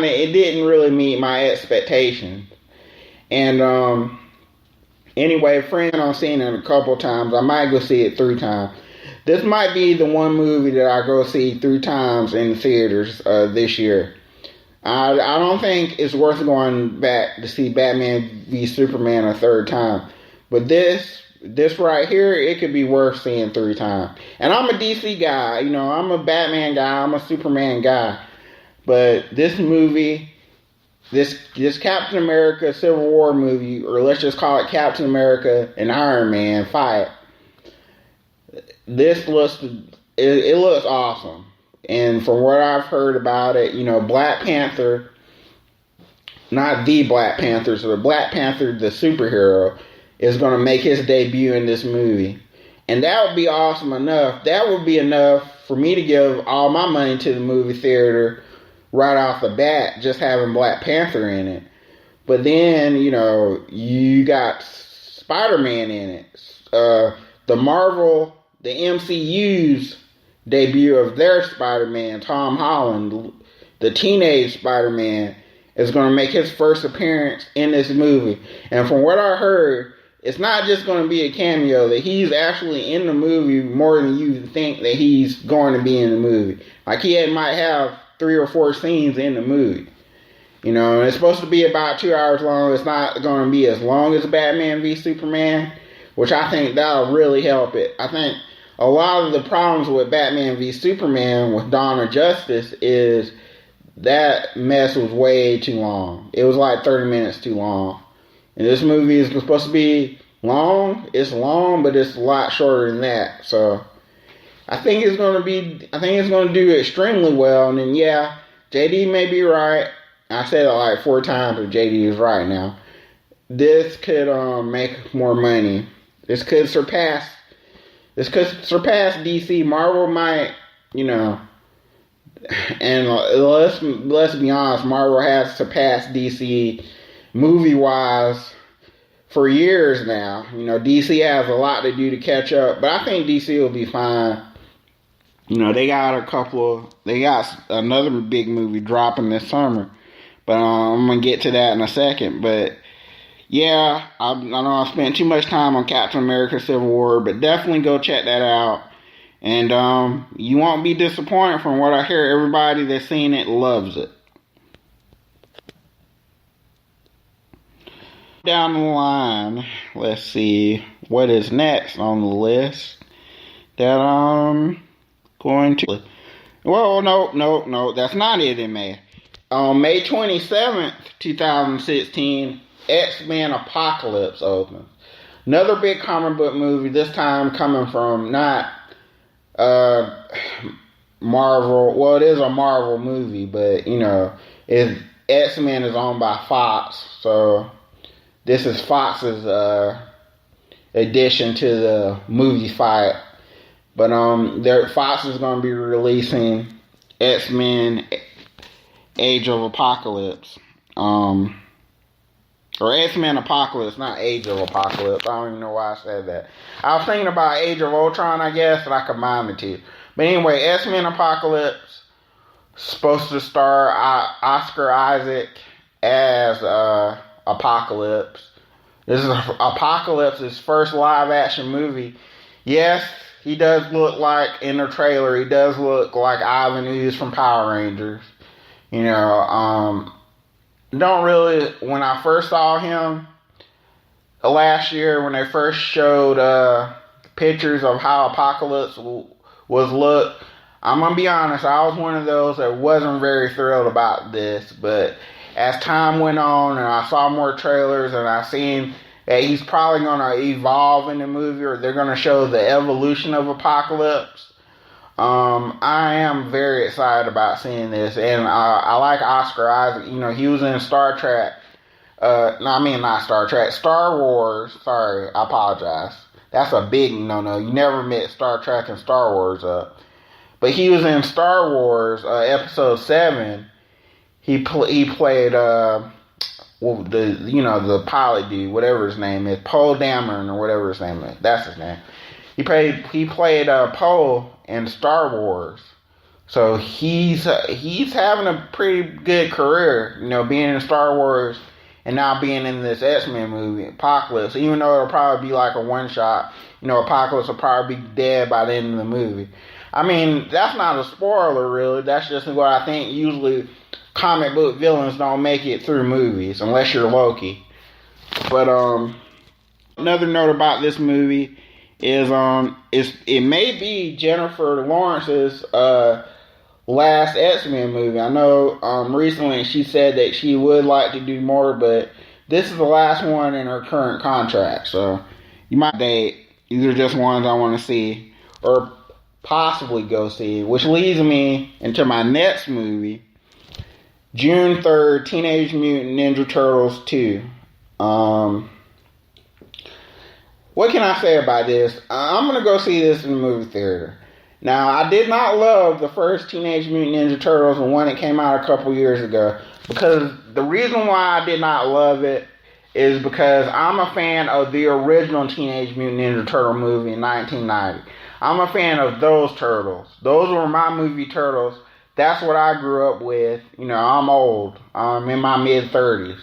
it didn't really meet my expectations. And anyway, friend, I've seen it a couple times. I might go see it 3 times. This might be the one movie that I go see 3 times in the theaters this year. I don't think it's worth going back to see Batman v Superman a 3rd time. But this right here, it could be worth seeing 3 times. And I'm a DC guy, I'm a Batman guy, I'm a Superman guy. But this movie, this Captain America Civil War movie, or let's just call it Captain America and Iron Man fight, it looks awesome. And from what I've heard about it, Black Panther, not the Black Panther, but Black Panther, the superhero, is going to make his debut in this movie. And that would be awesome enough. That would be enough for me to give all my money to the movie theater right off the bat, just having Black Panther in it. But then, you got Spider-Man in it. The MCU's debut of their Spider-Man, Tom Holland, the teenage Spider-Man, is going to make his first appearance in this movie. And from what I heard, it's not just going to be a cameo, that he's actually in the movie more than you think that he's going to be in the movie. Like, he might have 3 or 4 scenes in the movie. And it's supposed to be about 2 hours long. It's not going to be as long as Batman v Superman, which I think that'll really help it. I think a lot of the problems with Batman v Superman with Dawn of Justice is that mess was way too long. It was like 30 minutes too long. And this movie is supposed to be long. It's long, but it's a lot shorter than that. So I think it's going to do extremely well. And then, yeah, JD may be right. I said it like 4 times, but JD is right now. This could make more money. This could surpass DC. Marvel might, and let's be honest, Marvel has surpassed DC movie-wise for years now. DC has a lot to do to catch up, but I think DC will be fine. They got another big movie dropping this summer, but I'm going to get to that in a second. But yeah, I know I spent too much time on Captain America Civil War, but definitely go check that out. And you won't be disappointed. From what I hear, everybody that's seen it loves it. Down the line, let's see what is next on the list that I'm going to... Well, no, that's not it in May. On May 27th, 2016, X-Men Apocalypse opens. Another big comic book movie, this time coming from not Marvel. Well, it is a Marvel movie, but X-Men is owned by Fox, so this is Fox's addition to the movie fight. But Fox is going to be releasing X-Men Age of Apocalypse. Or X-Men Apocalypse, not Age of Apocalypse. I don't even know why I said that. I was thinking about Age of Ultron, I guess, and I combined the two. But anyway, X-Men Apocalypse, supposed to star Oscar Isaac as Apocalypse. This is Apocalypse's first live-action movie. Yes, he does look like, in the trailer, he does look like Ivan Ooze from Power Rangers. Don't really, when I first saw him last year, when they first showed pictures of how Apocalypse was look, I'm going to be honest, I was one of those that wasn't very thrilled about this, but as time went on and I saw more trailers and I seen that he's probably going to evolve in the movie, or they're going to show the evolution of Apocalypse, I am very excited about seeing this, and I like Oscar Isaac. He was in Star Trek. Not Star Trek. Star Wars. Sorry, I apologize. That's a big no-no. You never mix Star Trek and Star Wars up. But he was in Star Wars, Episode 7. He played the pilot dude, whatever his name is, Poe Dameron or whatever his name is. That's his name. He played Poe in Star Wars. So he's having a pretty good career, being in Star Wars and now being in this X-Men movie, Apocalypse. Even though it'll probably be like a one-shot, Apocalypse will probably be dead by the end of the movie. I mean, that's not a spoiler, really. That's just what I think. Usually, comic book villains don't make it through movies unless you're Loki. But another note about this movie is it may be Jennifer Lawrence's last X-Men movie. I know recently she said that she would like to do more, but this is the last one in her current contract. So you might date. These are just ones I want to see or possibly go see, which leads me into my next movie, June 3rd, Teenage Mutant Ninja Turtles 2. What can I say about this? I'm going to go see this in the movie theater. Now, I did not love the first Teenage Mutant Ninja Turtles, the one that came out a couple years ago, because the reason why I did not love it is because I'm a fan of the original Teenage Mutant Ninja Turtle movie in 1990. I'm a fan of those turtles. Those were my movie turtles. That's what I grew up with. I'm old. I'm in my mid-30s.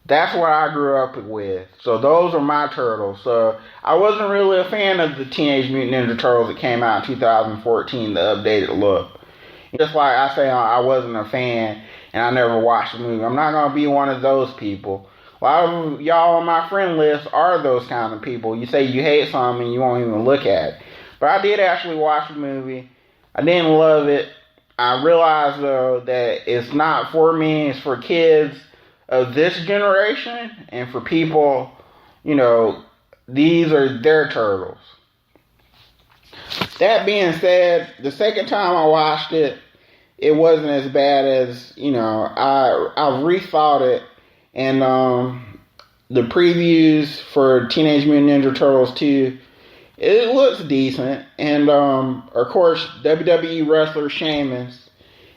That's what I grew up with. So those are my turtles. So I wasn't really a fan of the Teenage Mutant Ninja Turtles that came out in 2014, the updated look. Just like I say I wasn't a fan and I never watched the movie. I'm not going to be one of those people. A lot of y'all on my friend list are those kind of people. You say you hate something and you won't even look at it. But I did actually watch the movie. I didn't love it. I realized, though, that it's not for me. It's for kids of this generation. And for people, these are their turtles. That being said, the second time I watched it, it wasn't as bad as, I rethought it. And the previews for Teenage Mutant Ninja Turtles 2, it looks decent. And, of course, WWE wrestler Sheamus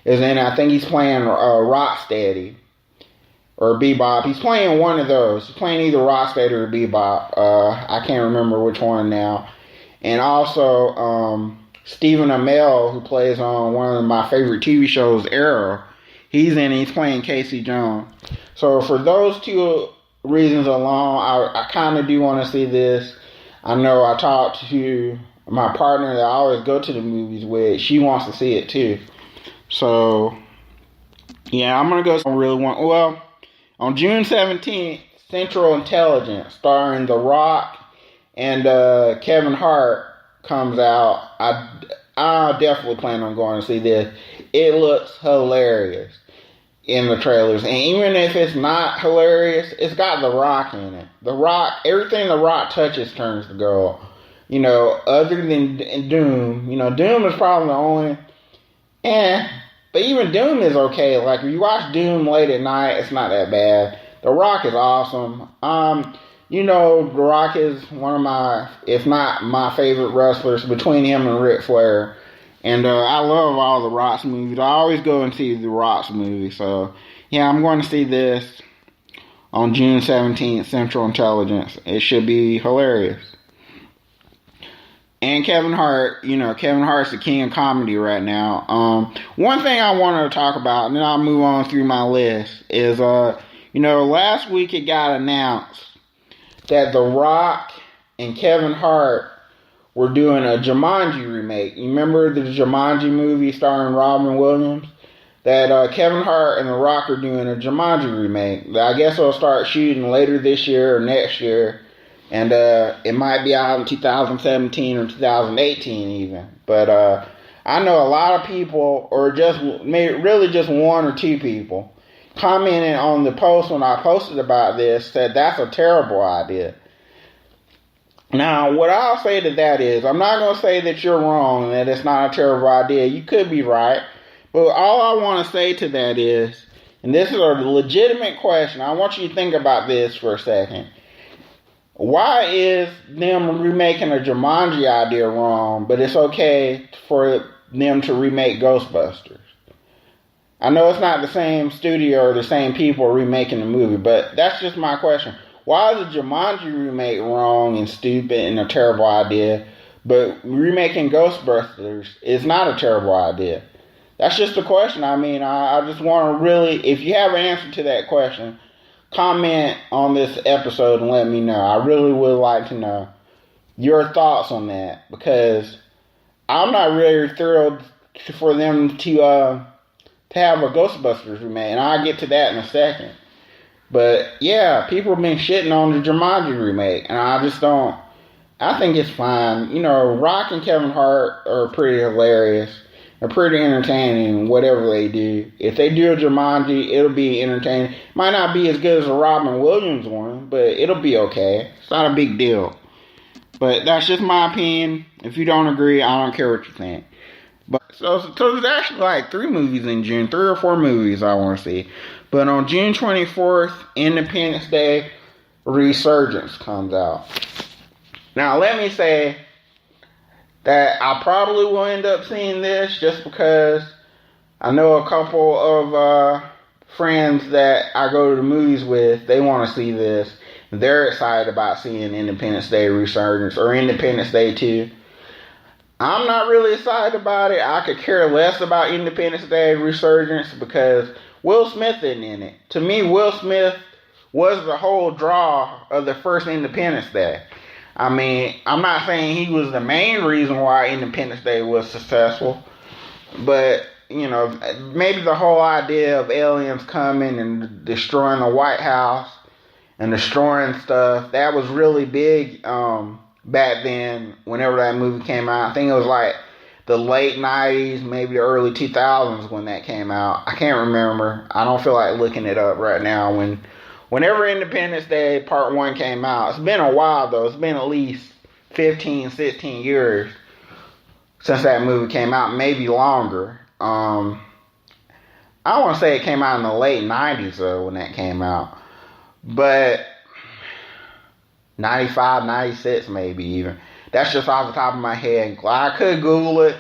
is in it. I think he's playing Rocksteady or Bebop. He's playing one of those. He's playing either Rocksteady or Bebop. I can't remember which one now. And also, Stephen Amell, who plays on one of my favorite TV shows, Arrow. He's in it. He's playing Casey Jones. So for those two reasons alone, I kind of do want to see this. I know I talked to my partner that I always go to the movies with. She wants to see it too. So, yeah, I'm going to go really want. Well, on June 17th, Central Intelligence, starring The Rock and Kevin Hart, comes out. I definitely plan on going to see this. It looks hilarious in the trailers. And even if it's not hilarious, it's got The Rock in it. The Rock, everything The Rock touches turns to gold. Other than Doom. Doom is probably the only... But even Doom is okay. Like, if you watch Doom late at night, it's not that bad. The Rock is awesome. The Rock is one of my, if not my favorite wrestlers, between him and Ric Flair. And I love all the Rock's movies. I always go and see the Rock's movies. So, yeah, I'm going to see this on June 17th, Central Intelligence. It should be hilarious. And Kevin Hart, Kevin Hart's the king of comedy right now. One thing I wanted to talk about, and then I'll move on through my list, is, last week it got announced that The Rock and Kevin Hart were doing a Jumanji remake. You remember the Jumanji movie starring Robin Williams? That Kevin Hart and The Rock are doing a Jumanji remake. I guess they'll start shooting later this year or next year. And it might be out in 2017 or 2018 even. But I know a lot of people, or really just one or two people, commented on the post when I posted about this, said that's a terrible idea. Now, what I'll say to that is, I'm not going to say that you're wrong, that it's not a terrible idea. You could be right. But all I want to say to that is, and this is a legitimate question, I want you to think about this for a second. Why is them remaking a Jumanji idea wrong, but it's okay for them to remake Ghostbusters? I know it's not the same studio or the same people remaking the movie, but that's just my question. Why is a Jumanji remake wrong and stupid and a terrible idea, but remaking Ghostbusters is not a terrible idea? That's just a question. I mean, I just want to really, if you have an answer to that question, comment on this episode and let me know. I really would like to know your thoughts on that, because I'm not really thrilled for them to have a Ghostbusters remake, and I'll get to that in a second. But yeah, people have been shitting on the Jumanji remake, and I just don't. I think it's fine. You know, Rock and Kevin Hart are pretty hilarious. They're pretty entertaining, whatever they do. If they do a Jumanji, it'll be entertaining. Might not be as good as the Robin Williams one, but it'll be okay. It's not a big deal. But that's just my opinion. If you don't agree, I don't care what you think. But so there's actually like 3 movies in June, 3 or 4 movies I want to see. But on June 24th, Independence Day Resurgence comes out. Now let me say that I probably will end up seeing this just because I know a couple of friends that I go to the movies with, they want to see this. They're excited about seeing Independence Day Resurgence or Independence Day 2. I'm not really excited about it. I could care less about Independence Day Resurgence because Will Smith isn't in it. To me, Will Smith was the whole draw of the first Independence Day. I mean, I'm not saying he was the main reason why Independence Day was successful, but, you know, maybe the whole idea of aliens coming and destroying the White House and destroying stuff, that was really big back then, whenever that movie came out. I think it was like the late 90s, maybe the early 2000s when that came out. I can't remember. I don't feel like looking it up right now. Whenever Independence Day Part 1 came out, it's been a while though. It's been at least 15, 16 years since that movie came out, maybe longer. I want to say it came out in the late 90s though when that came out. But 95, 96 maybe even. That's just off the top of my head. I could Google it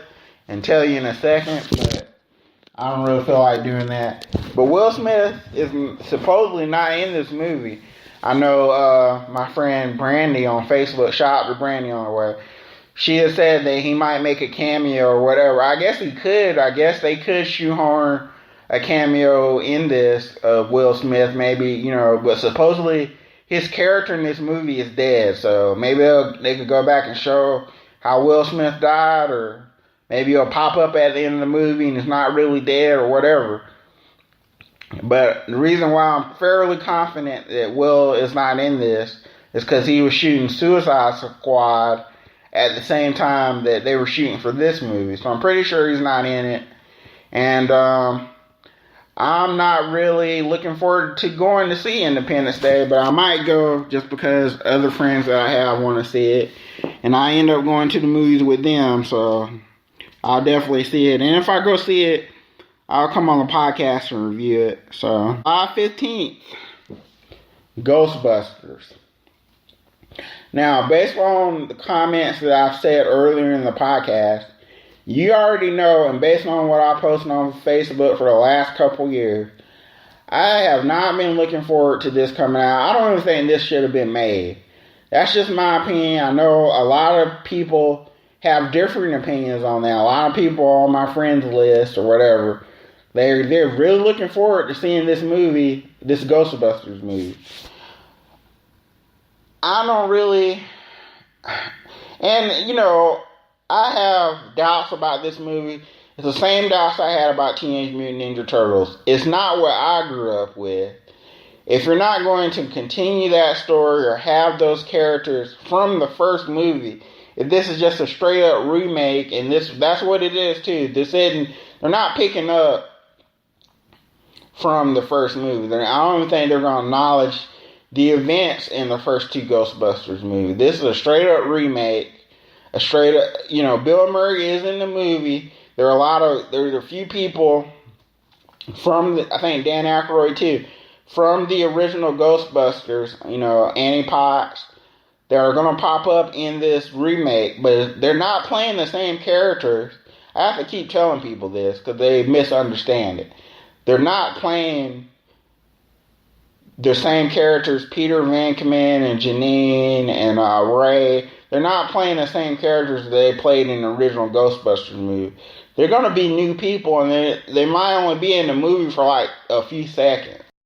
and tell you in a second, but I don't really feel like doing that. But Will Smith is supposedly not in this movie. I know my friend Brandy on Facebook, shout out to Brandy on the way. She has said that he might make a cameo or whatever. I guess he could. I guess they could shoehorn a cameo in this of Will Smith, maybe, you know, but supposedly his character in this movie is dead, so maybe they could go back and show how Will Smith died, or maybe he'll pop up at the end of the movie and it's not really dead or whatever. But the reason why I'm fairly confident that Will is not in this is because he was shooting Suicide Squad at the same time that they were shooting for this movie, so I'm pretty sure he's not in it. And I'm not really looking forward to going to see Independence Day, but I might go just because other friends that I have want to see it. And I end up going to the movies with them, so I'll definitely see it. And if I go see it, I'll come on the podcast and review it. So, July 15th, Ghostbusters. Now, based on the comments that I've said earlier in the podcast, you already know, and based on what I posted on Facebook for the last couple years, I have not been looking forward to this coming out. I don't even think this should have been made. That's just my opinion. I know a lot of people have different opinions on that. A lot of people on my friends list or whatever, they're really looking forward to seeing this movie, this Ghostbusters movie. I don't really, and you know, I have doubts about this movie. It's the same doubts I had about Teenage Mutant Ninja Turtles. It's not what I grew up with. If you're not going to continue that story or have those characters from the first movie, if this is just a straight up remake, and that's what it is too. They're not picking up from the first movie. I don't even think they're going to acknowledge the events in the first 2 Ghostbusters movies. This is a straight up remake. A straight up, you know, Bill Murray is in the movie. There's a few people from I think Dan Aykroyd too, from the original Ghostbusters, you know, Annie Potts, that are going to pop up in this remake, but they're not playing the same characters. I have to keep telling people this because they misunderstand it. They're not playing the same characters, Peter Venkman and Janine and Ray. They're not playing the same characters they played in the original Ghostbusters movie. They're going to be new people, and they might only be in the movie for like a few seconds.